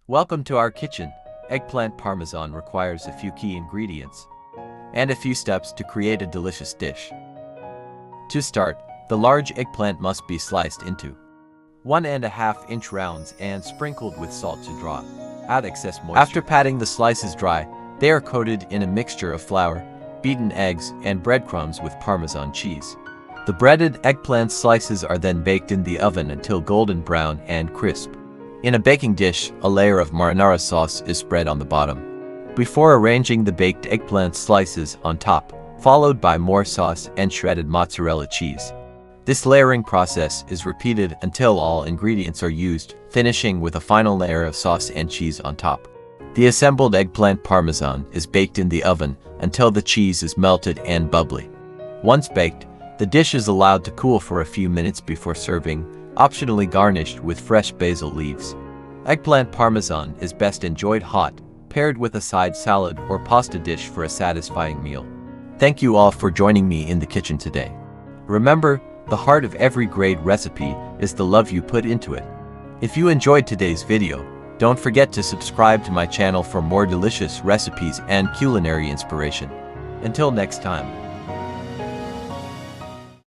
Welcome to our kitchen. Eggplant Parmesan requires a few key ingredients and a few steps to create a delicious dish. To start, the large eggplant must be sliced into 1.5-inch rounds and sprinkled with salt to draw out excess moisture. After patting the slices dry, they are coated in a mixture of flour, beaten eggs, and breadcrumbs with Parmesan cheese. The breaded eggplant slices are then baked in the oven until golden brown and crisp. In a baking dish, a layer of marinara sauce is spread on the bottom, before arranging the baked eggplant slices on top, followed by more sauce and shredded mozzarella cheese. This layering process is repeated until all ingredients are used, finishing with a final layer of sauce and cheese on top. The assembled eggplant parmesan is baked in the oven until the cheese is melted and bubbly. Once baked, the dish is allowed to cool for a few minutes before serving, optionally garnished with fresh basil leaves. Eggplant parmesan is best enjoyed hot, paired with a side salad or pasta dish for a satisfying meal. Thank you all for joining me in the kitchen today. Remember, the heart of every great recipe is the love you put into it. If you enjoyed today's video, don't forget to subscribe to my channel for more delicious recipes and culinary inspiration. Until next time.